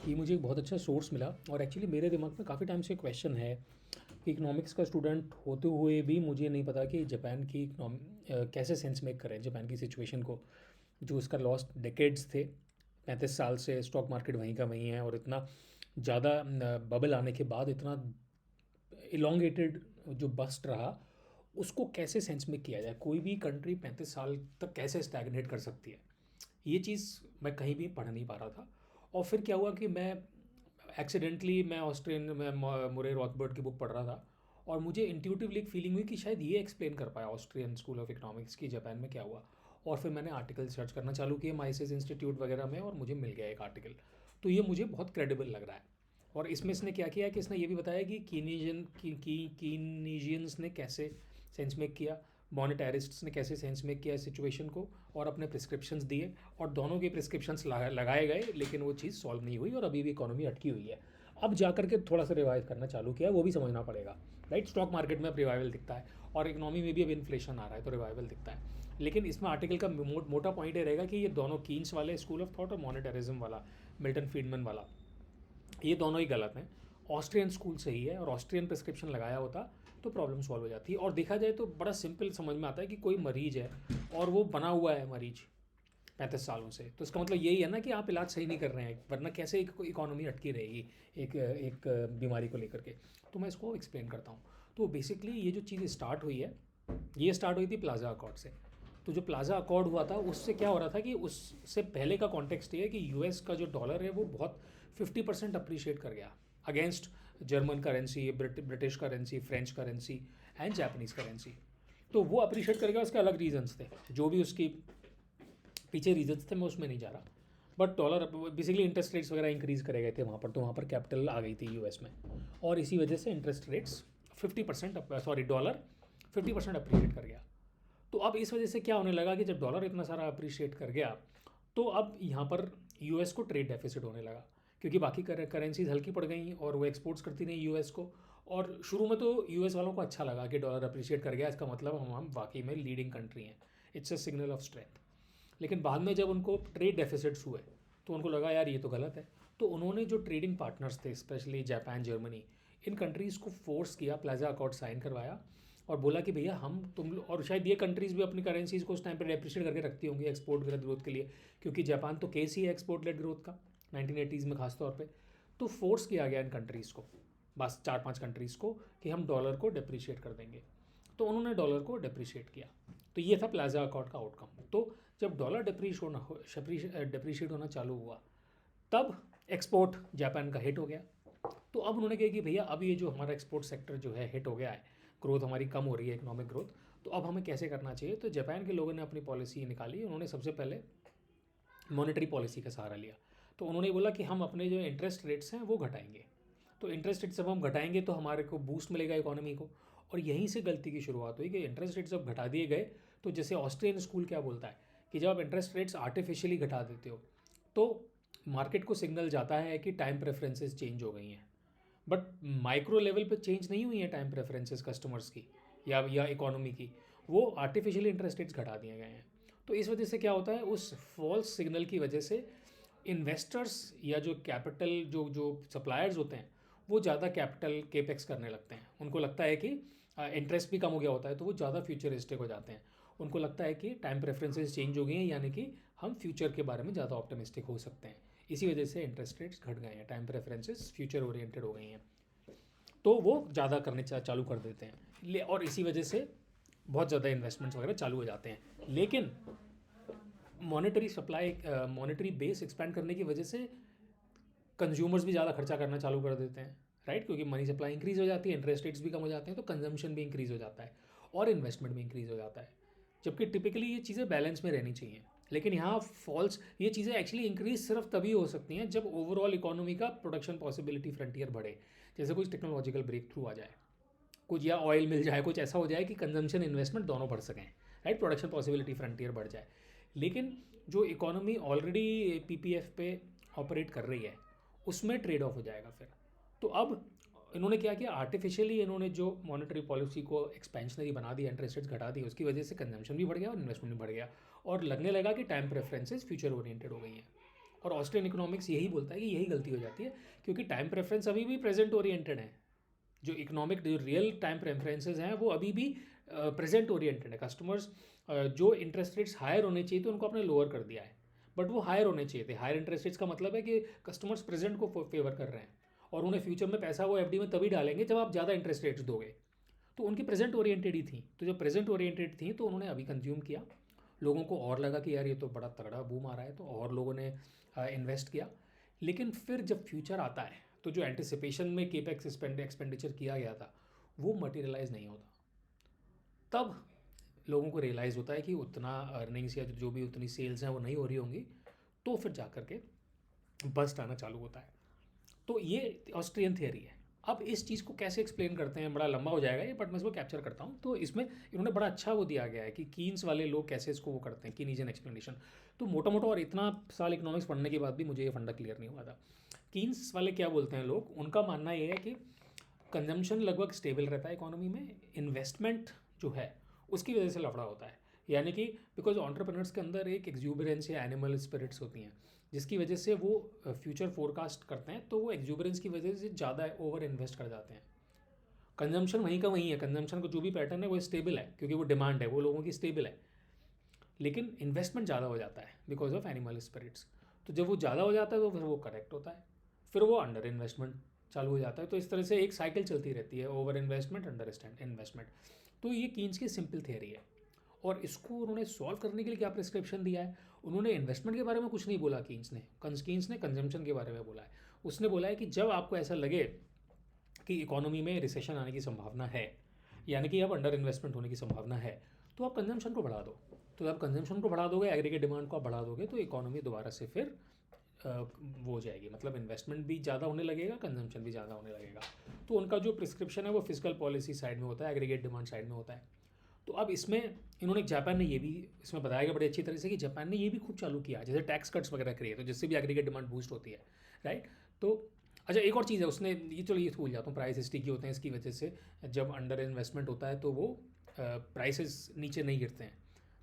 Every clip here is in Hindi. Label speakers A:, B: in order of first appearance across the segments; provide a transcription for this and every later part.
A: ये मुझे एक बहुत अच्छा सोर्स मिला और एक्चुअली मेरे दिमाग में काफ़ी टाइम से क्वेश्चन है कि इकोनॉमिक्स का स्टूडेंट होते हुए भी मुझे नहीं पता कि जापान की कैसे सेंस मेक करें जापान की सिचुएशन को, जो उसका लॉस्ट डेकेड्स थे। 35 साल से स्टॉक मार्केट वहीं का वहीं है और इतना ज़्यादा बबल आने के बाद इतना इलोंगेटेड जो बस्ट रहा, उसको कैसे सेंस में किया जाए। कोई भी कंट्री 35 साल तक कैसे स्टैग्नेट कर सकती है, ये चीज़ मैं कहीं भी पढ़ नहीं पा रहा था। और फिर क्या हुआ कि मैं ऑस्ट्रियन में मुरे रॉथबर्ड की बुक पढ़ रहा था और मुझे इंट्यूटिवली एक फीलिंग हुई कि शायद ये एक्सप्लेन कर पाया ऑस्ट्रियन स्कूल ऑफ इकोनॉमिक्स की जापान में क्या हुआ। और फिर मैंने आर्टिकल सर्च करना चालू किया माइसेस इंस्टीट्यूट वगैरह में और मुझे मिल गया एक आर्टिकल। तो ये मुझे बहुत क्रेडिबल लग रहा है। और इसमें इसने क्या किया कि इसने ये भी बताया कि कीनीजियंस ने कैसे सेंस मेक किया, मॉनेटारिस्ट्स ने कैसे सेंस मेक किया सिचुएशन को और अपने प्रिस्क्रिप्शंस दिए, और दोनों के प्रिस्क्रिप्शंस लगाए गए, लेकिन वो चीज़ सॉल्व नहीं हुई और अभी भी इकोनॉमी अटकी हुई है। अब जाकर के थोड़ा सा रिवाइव करना चालू किया, वो भी समझना पड़ेगा। राइट, स्टॉक मार्केट में अब रिवाइवल दिखता है और इकोनॉमी में भी अब इन्फ्लेशन आ रहा है तो रिवाइवल दिखता है। लेकिन इसमें आर्टिकल का मोटा पॉइंट ये रहेगा कि ये दोनों कीन्स वाले स्कूल ऑफ थॉट और मॉनेटरिज्म वाला मिल्टन फ्रीडमैन वाला, ये दोनों ही गलत हैं। ऑस्ट्रियन स्कूल सही है और ऑस्ट्रियन प्रिस्क्रिप्शन लगाया होता तो प्रॉब्लम सॉल्व हो जाती है। और देखा जाए तो बड़ा सिंपल समझ में आता है कि कोई मरीज है और वो बना हुआ है मरीज 35 सालों से, तो इसका मतलब यही है ना कि आप इलाज सही नहीं कर रहे हैं, वरना कैसे इकोनॉमी अटकी रहेगी एक एक बीमारी को लेकर के। तो मैं इसको एक्सप्लेन करता हूँ। तो बेसिकली ये जो चीज़ स्टार्ट हुई है, ये स्टार्ट हुई थी प्लाजा अकॉर्ड से। तो जो प्लाजा अकॉर्ड हुआ था उससे क्या हो रहा था कि उससे पहले का कॉन्टेक्स्ट ये है कि यूएस का जो डॉलर है वो बहुत 50% अप्रिशिएट कर गया against German currency, British currency, French currency and Japanese currency. तो वो अप्रिशिएट कर गया, उसके अलग रीजंस थे, जो भी उसकी पीछे रीजंस थे मैं उसमें नहीं जा रहा। But dollar basically interest rates वगैरह इंक्रीज करे गए थे वहाँ पर, तो वहाँ पर कैपिटल आ गई थी यूएस में, और इसी वजह से इंटरेस्ट रेट्स 50% डॉलर 50% अप्रिशिएट कर गया। तो अब इस वजह से क्या होने लगा कि जब डॉलर इतना सारा अप्रिशिएट कर गया तो अब यहाँ पर यूएस को ट्रेड डेफिसिट होने लगा, क्योंकि बाकी करेंसीज हल्की पड़ गई और वो एक्सपोर्ट्स करती नहीं यूएस को। और शुरू में तो यूएस वालों को अच्छा लगा कि डॉलर अप्रिशिएट कर गया, इसका मतलब हम वाकई में लीडिंग कंट्री हैं, it's a signal of strength. लेकिन बाद में जब उनको ट्रेड डेफिसिट्स हुए तो उनको लगा यार ये तो गलत है। तो उन्होंने जो ट्रेडिंग पार्टनर्स थे, स्पेशली जापान, जर्मनी, इन कंट्रीज़ को फोर्स किया, प्लाजा अकॉर्ड साइन करवाया और बोला कि भैया हम तुम, और शायद ये कंट्रीज़ भी अपनी करेंसीज़ को उस टाइम पर डेप्रिशिएट करके रखती होंगी एक्सपोर्ट ग्रोथ के लिए, क्योंकि जापान तो केस ही है एक्सपोर्ट लेड ग्रोथ का 1980s में खास तौर पे। तो फोर्स किया गया इन कंट्रीज़ को, बस 4-5 कंट्रीज़ को, कि हम डॉलर को डिप्रिशिएट कर देंगे। तो उन्होंने डॉलर को डिप्रिशिएट किया। तो ये था प्लाजा अकॉर्ड का आउटकम। तो जब डॉलर डिप्रिशिएट होना चालू हुआ तब एक्सपोर्ट जापान का हिट हो गया। तो अब उन्होंने कहा कि भैया अब ये जो हमारा एक्सपोर्ट सेक्टर जो है हिट हो गया है, ग्रोथ हमारी कम हो रही है, इकोनॉमिक ग्रोथ, तो अब हमें कैसे करना चाहिए। तो जापान के लोगों ने अपनी पॉलिसी निकाली। उन्होंने सबसे पहले मॉनेटरी पॉलिसी का सहारा लिया। तो उन्होंने बोला कि हम अपने जो इंटरेस्ट रेट्स हैं वो घटाएंगे। तो इंटरेस्ट रेट्स जब हम घटाएंगे तो हमारे को बूस्ट मिलेगा इकोनॉमी को। और यहीं से गलती की शुरुआत हुई कि इंटरेस्ट रेट्स जब घटा दिए गए, तो जैसे ऑस्ट्रियन स्कूल क्या बोलता है कि जब आप इंटरेस्ट रेट्स आर्टिफिशियली घटा देते हो तो मार्केट को सिग्नल जाता है कि टाइम प्रेफरेंसेस चेंज हो गई हैं। बट माइक्रो लेवल पे चेंज नहीं हुई है टाइम प्रेफरेंसेस कस्टमर्स की या इकोनॉमी की, वो आर्टिफिशियली इंटरेस्ट रेट्स घटा दिए गए हैं। तो इस वजह से क्या होता है, उस फॉल्स सिग्नल की वजह से इन्वेस्टर्स या जो कैपिटल जो जो सप्लायर्स होते हैं वो ज़्यादा कैपिटल केपेक्स करने लगते हैं। उनको लगता है कि इंटरेस्ट भी कम हो गया होता है तो वो ज़्यादा फ्यूचरिस्टिक हो जाते हैं। उनको लगता है कि टाइम प्रेफरेंसेस चेंज हो गई हैं, यानी कि हम फ्यूचर के बारे में ज़्यादा ऑप्टिमिस्टिक हो सकते हैं। इसी वजह से इंटरेस्ट रेट्स घट गए हैं, टाइम प्रेफरेंसेस फ्यूचर ओरिएंटेड हो गई हैं, तो वो ज़्यादा करने चालू कर देते हैं। और इसी वजह से बहुत ज़्यादा इन्वेस्टमेंट्स वगैरह चालू हो जाते हैं। लेकिन मॉनेटरी बेस एक्सपैंड करने की वजह से कंज्यूमर्स भी ज़्यादा खर्चा करना चालू कर देते हैं, राइट, क्योंकि मनी सप्लाई इंक्रीज़ हो जाती है, इंटरेस्ट रेट्स भी कम हो जाते हैं, तो कंजम्पशन भी इंक्रीज़ हो जाता है और इन्वेस्टमेंट भी इंक्रीज़ हो जाता है। जबकि टिपिकली ये चीज़ें बैलेंस में रहनी चाहिए। लेकिन यहाँ फॉल्स, ये चीज़ें एक्चुअली इंक्रीज सिर्फ तभी हो सकती हैं जब ओवरऑल इकोनॉमी का प्रोडक्शन पॉसिबिलिटी फ्रंटियर बढ़े। जैसे कुछ टेक्नोलॉजिकल ब्रेक थ्रू आ जाए, कुछ या ऑयल मिल जाए, कुछ ऐसा हो जाए कि कंजम्पशन इन्वेस्टमेंट दोनों बढ़ सकें, राइट, प्रोडक्शन पॉसिबिलिटी फ्रंटियर बढ़ जाए। लेकिन जो इकोनॉमी ऑलरेडी पीपीएफ पे ऑपरेट कर रही है उसमें ट्रेड ऑफ हो जाएगा फिर। तो अब इन्होंने क्या किया, आर्टिफिशियली इन्होंने जो मॉनेटरी पॉलिसी को एक्सपेंशनरी बना दिया, इंटरेस्ट रेट्स घटा दिए, उसकी वजह से कंजम्पशन भी बढ़ गया और इन्वेस्टमेंट भी बढ़ गया और लगने लगा कि टाइम प्रेफरेंसेस फ्यूचर ओरिएंटेड हो गई हैं। और ऑस्ट्रियन इकोनॉमिक्स यही बोलता है कि यही गलती हो जाती है, क्योंकि टाइम प्रेफरेंस अभी भी प्रेजेंट ओरिएंटेड है। जो इकोनॉमिक जो रियल टाइम प्रेफरेंसेज हैं वो अभी भी प्रेजेंट ओरिएंटेड है। कस्टमर्स जो इंटरेस्ट रेट्स हायर होने चाहिए थे उनको आपने लोअर कर दिया है, बट वो हायर होने चाहिए थे। हायर इंटरेस्ट रेट्स का मतलब है कि कस्टमर्स प्रेजेंट को फेवर कर रहे हैं और उन्हें फ्यूचर में पैसा वो एफडी में तभी डालेंगे जब आप ज़्यादा इंटरेस्ट रेट्स दोगे। तो उनकी प्रेजेंट ओरिएंटेड ही थी, तो जब प्रेजेंट ओरिएंटेड थी तो उन्होंने अभी कंज्यूम किया। लोगों को और लगा कि यार ये तो बड़ा तगड़ा बूम आ रहा है, तो और लोगों ने इन्वेस्ट किया। लेकिन फिर जब फ्यूचर आता है तो जो एंटिसिपेशन में केपेक्स एक्सपेंडिचर किया गया था वो मटेरियलाइज नहीं होता। तब लोगों को रियलाइज़ होता है कि उतना अर्निंग्स या जो भी उतनी सेल्स हैं वो नहीं हो रही होंगी, तो फिर जा कर के बस्ट आना चालू होता है। तो ये ऑस्ट्रियन थियरी है। अब इस चीज़ को कैसे एक्सप्लेन करते हैं, बड़ा लंबा हो जाएगा ये, बट मैं इसको कैप्चर करता हूँ। तो इसमें इन्होंने बड़ा अच्छा वो दिया गया है कि कीन्स वाले लोग कैसे इसको वो करते हैं, कीनीजियन एक्सप्लेनेशन। तो मोटा मोटा, और इतना साल इकोनॉमिक्स पढ़ने के बाद भी मुझे ये फंडा क्लियर नहीं हुआ था। कीन्स वाले क्या बोलते हैं लोग, उनका मानना ये है कि कंजम्पशन लगभग स्टेबल रहता है इकोनॉमी में, इन्वेस्टमेंट जो है उसकी वजह से लफड़ा होता है। यानी कि बिकॉज एंटरप्रेन्योर्स के अंदर एक एक्सूबरेंस या एनिमल स्पिरिट्स होती हैं, जिसकी वजह से वो फ्यूचर फोरकास्ट करते हैं, तो वो एक्सूबरेंस की वजह से ज़्यादा ओवर इन्वेस्ट कर जाते हैं। कंजम्पशन वहीं का वहीं है, कंजम्पशन का जो भी पैटर्न है वो स्टेबल है, क्योंकि वो डिमांड है वो लोगों की स्टेबल है। लेकिन इन्वेस्टमेंट ज़्यादा हो जाता है बिकॉज ऑफ एनिमल स्पिरिट्स। तो जब वो ज़्यादा हो जाता है तो फिर वो करेक्ट होता है, फिर वो अंडर इन्वेस्टमेंट चालू हो जाता है। तो इस तरह से एक साइकिल चलती रहती है, ओवर इन्वेस्टमेंट, अंडर इन्वेस्टमेंट। तो ये कीन्स की सिंपल थियरी है। और इसको उन्होंने सॉल्व करने के लिए क्या प्रिस्क्रिप्शन दिया है, उन्होंने इन्वेस्टमेंट के बारे में कुछ नहीं बोला कीन्स ने कंजम्पशन के बारे में बोला है। उसने बोला है कि जब आपको ऐसा लगे कि इकोनॉमी में रिसेशन आने की संभावना है, यानी कि अब अंडर इन्वेस्टमेंट होने की संभावना है, तो आप कंजम्पशन को बढ़ा दो। तो जब कंजम्पशन को बढ़ा दोगे, एग्रीगेट डिमांड को आप बढ़ा दोगे, तो इकोनॉमी दोबारा से फिर वो हो जाएगी, मतलब इन्वेस्टमेंट भी ज़्यादा होने लगेगा, कंजम्पशन भी ज़्यादा होने लगेगा। तो उनका जो प्रिस्क्रिप्शन है वो फिजिकल पॉलिसी साइड में होता है, एग्रीगेट डिमांड साइड में होता है। तो अब इसमें इन्होंने, जापान ने ये भी इसमें बताया गया बड़ी अच्छी तरह से कि जापान ने ये भी खूब चालू किया, जैसे टैक्स कट्स वगैरह करिए, तो जिससे भी एग्रीगेट डिमांड बूस्ट होती है, राइट। तो अच्छा, एक और चीज़ है उसने, ये चलो ये भूल जाता हूँ, प्राइस स्टिकी होते हैं, इसकी वजह से जब अंडर इन्वेस्टमेंट होता है तो वो प्राइसेस नीचे नहीं गिरते हैं,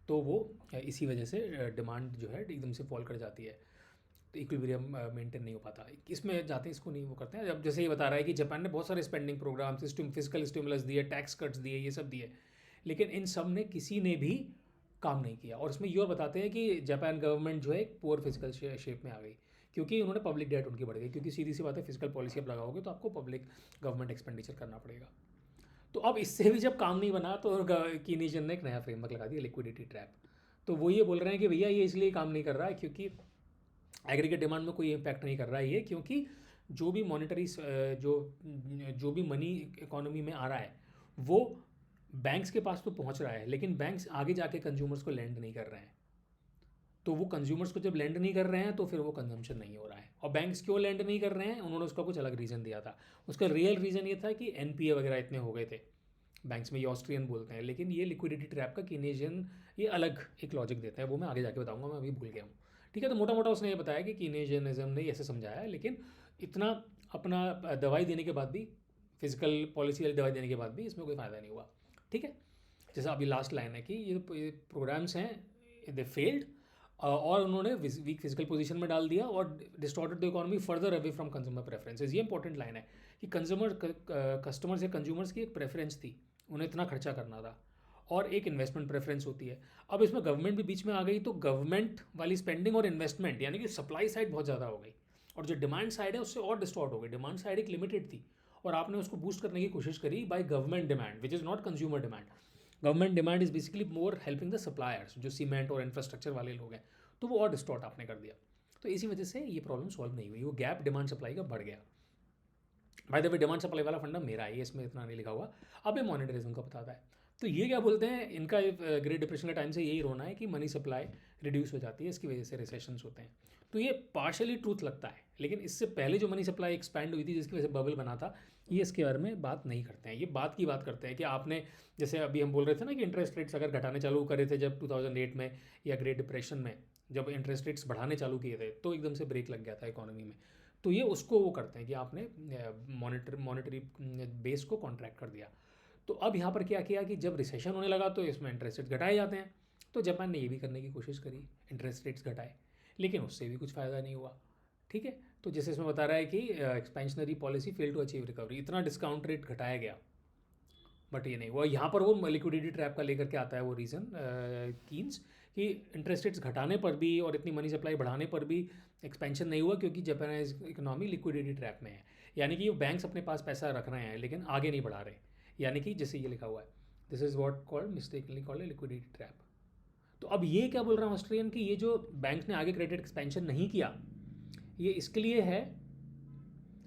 A: तो वो इसी वजह से डिमांड जो है एकदम से फॉल कर जाती है, तो इक्विलिब्रियम मेंटेन नहीं हो पाता। इसमें जाते हैं, इसको नहीं वो करते हैं। जब जैसे ये बता रहा है कि जापान ने बहुत सारे स्पेंडिंग प्रोग्राम, फिजिकल स्टिमुलस दिए, टैक्स कट्स दिए, ये सब दिए, लेकिन इन सब ने किसी ने भी काम नहीं किया। और इसमें ये और बताते हैं कि जापान गवर्नमेंट जो है एक पुअर फिजिकल शेप में आ गई, क्योंकि उन्होंने पब्लिक डेट उनकी बढ़ गई, क्योंकि सीधी सी बात है, फिजिकल पॉलिसी आप लगाओगे तो आपको पब्लिक गवर्नमेंट एक्सपेंडिचर करना पड़ेगा। तो अब इससे भी जब काम नहीं बना तो कीनीजन ने एक नया फ्रेमवर्क लगा दिया, लिक्विडिटी ट्रैप। तो वो ये बोल रहे हैं कि भैया ये इसलिए काम नहीं कर रहा है क्योंकि एग्रीगेट डिमांड में कोई इम्पैक्ट नहीं कर रहा है ये, क्योंकि जो भी मॉनेटरी जो भी मनी इकोनॉमी में आ रहा है वो बैंक्स के पास तो पहुंच रहा है, लेकिन बैंक्स आगे जाके कंज्यूमर्स को लैंड नहीं कर रहे हैं। तो वो कंज्यूमर्स को जब लैंड नहीं कर रहे हैं तो फिर वो कंजम्पशन नहीं हो रहा है। और बैंक्स क्यों लैंड नहीं कर रहे हैं, उन्होंने उसका कुछ अलग रीज़न दिया था। उसका रियल रीज़न ये था कि एनपीए वगैरह इतने हो गए थे बैंक्स में, ये ऑस्ट्रियन बोलते हैं, लेकिन ये लिक्विडिटी ट्रैप का कीनेजियन ये अलग एक लॉजिक देते हैं, वो मैं आगे जाके बताऊंगा, मैं अभी भूल गया हूँ। ठीक है, तो मोटा मोटा उसने ये बताया कि कीनेजियनिज्म ने ऐसे समझाया, लेकिन इतना अपना दवाई देने के बाद भी, फिजिकल पॉलिसी वाली दवाई देने के बाद भी इसमें कोई फ़ायदा नहीं हुआ। ठीक है, जैसा अभी लास्ट लाइन है कि ये प्रोग्राम्स हैं दे फेल्ड, और उन्होंने वीक फिजिकल पोजीशन में डाल दिया और distorted the economy further away from consumer preferences. ये इंपॉर्टेंट लाइन है कि कस्टमर्स या कंज्यूमर्स की एक प्रेफरेंस थी, उन्हें इतना खर्चा करना था, और एक इन्वेस्टमेंट प्रेफरेंस होती है। अब इसमें गवर्नमेंट भी बीच में आ गई, तो गवर्नमेंट वाली स्पेंडिंग और इन्वेस्टमेंट, यानी कि सप्लाई साइड बहुत ज़्यादा हो गई, और जो डिमांड साइड है उससे और डिस्टॉर्ट हो गई। डिमांड साइड एक लिमिटेड थी और आपने उसको बूस्ट करने की कोशिश करी by government demand, which is not consumer demand. Government demand is basically more helping the suppliers, जो सीमेंट और इंफ्रास्ट्रक्चर वाले लोग हैं, तो वो और डिस्टॉर्ट आपने कर दिया। तो इसी वजह से ये प्रॉब्लम सॉल्व नहीं हुई, वो गैप डिमांड सप्लाई का बढ़ गया। By the way, demand supply वाला फंडा मेरा है, इसमें इतना नहीं लिखा हुआ, अब ये मॉनेटरिज्म का बताता है। तो ये क्या बोलते हैं, इनका ग्रेट डिप्रेशन के टाइम से यही रोना है कि मनी सप्लाई रिड्यूस हो जाती है, इसकी वजह से रिसेशंस होते हैं। तो ये पार्शली ट्रूथ लगता है, लेकिन इससे पहले जो मनी सप्लाई एक्सपैंड हुई थी जिसकी वजह से बबल बना था, ये इसके बारे में बात नहीं करते हैं। ये बात की बात करते हैं कि आपने, जैसे अभी हम बोल रहे थे ना कि इंटरेस्ट रेट्स अगर घटाने चालू करे थे जब 2008 में, या ग्रेट डिप्रेशन में जब इंटरेस्ट रेट्स बढ़ाने चालू किए थे, तो एकदम से ब्रेक लग गया था इकोनॉमी में। तो ये उसको वो करते हैं कि आपने मॉनेटरी बेस को कॉन्ट्रैक्ट कर दिया। तो अब यहाँ पर क्या किया कि जब रिसेशन होने लगा तो इसमें इंटरेस्ट रेट्स घटाए जाते हैं। तो जापान ने ये भी करने की कोशिश करी, इंटरेस्ट रेट्स घटाए, लेकिन उससे भी कुछ फ़ायदा नहीं हुआ। ठीक है, तो जैसे इसमें बता रहा है कि expansionary policy fail to achieve recovery, इतना डिस्काउंट रेट घटाया गया बट ये नहीं हुआ। यहाँ पर वो लिक्विडिटी ट्रैप का लेकर के आता है वो रीज़न कीन्स, कि इंटरेस्ट रेट्स घटाने पर भी और इतनी मनी सप्लाई बढ़ाने पर भी एक्सपेंशन नहीं हुआ क्योंकि जापानीज इकोनॉमी लिक्विडिटी ट्रैप में है। यानी कि बैंक्स अपने पास पैसा रख रहे हैं लेकिन आगे नहीं बढ़ा रहे, यानी कि जैसे ये लिखा हुआ है, this is what called mistakenly called liquidity trap. तो अब ये क्या बोल रहा हूँ ऑस्ट्रियन कि ये जो बैंक ने आगे क्रेडिट एक्सपेंशन नहीं किया, ये इसके लिए है,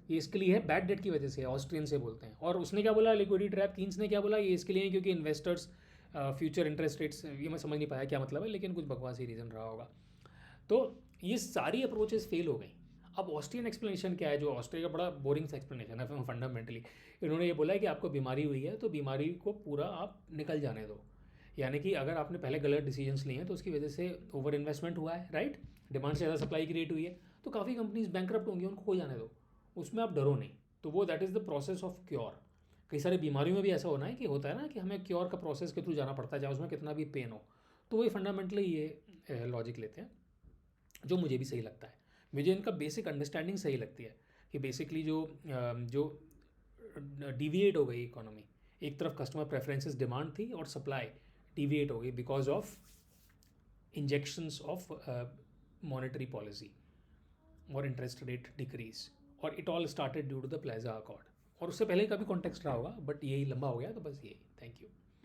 A: ये इसके लिए है बैड डेट की वजह से, ऑस्ट्रियन से बोलते हैं। और उसने क्या बोला, लिक्विडिटी ट्रैप कीन्स ने क्या बोला, ये इसके लिए है क्योंकि इन्वेस्टर्स फ्यूचर इंटरेस्ट रेट्स, ये मैं समझ नहीं पाया क्या मतलब है, लेकिन कुछ बकवास ही रीज़न रहा होगा। तो ये सारी अप्रोचेस फेल हो गई। अब ऑस्ट्रियन एक्सप्लेनेशन क्या है, जो ऑस्ट्रिया का बड़ा बोरिंग सा एक्सप्लेनेशन है फंडामेंटली। इन्होंने ये बोला है कि आपको बीमारी हुई है तो बीमारी को पूरा आप निकल जाने दो। यानी कि अगर आपने पहले गलत डिसीजंस लिए हैं तो उसकी वजह से ओवर इन्वेस्टमेंट हुआ है, राइट, डिमांड से ज़्यादा सप्लाई क्रिएट हुई है, तो काफ़ी कंपनीज बैंकरप्ट होंगी, उनको हो जाने दो, उसमें आप डरो नहीं। तो वो that is the process of cure. कई सारी बीमारियों में भी ऐसा होना है कि होता है ना कि हमें क्योर का प्रोसेस के थ्रू जाना पड़ता है, चाहे उसमें कितना भी पेन हो। तो वही फंडामेंटली ये लॉजिक लेते हैं, जो मुझे भी सही लगता है। मुझे इनका बेसिक अंडरस्टैंडिंग सही लगती है कि बेसिकली जो डिविएट हो गई इकोनॉमी, एक तरफ कस्टमर प्रेफरेंसेस डिमांड थी और सप्लाई डिविएट हो गई because of injections of monetary policy और इंटरेस्ट रेट डिक्रीज, और it all started due to the Plaza accord. और उससे पहले का भी कॉन्टेक्स्ट रहा होगा बट यही लंबा हो गया, तो बस यही। Thank you.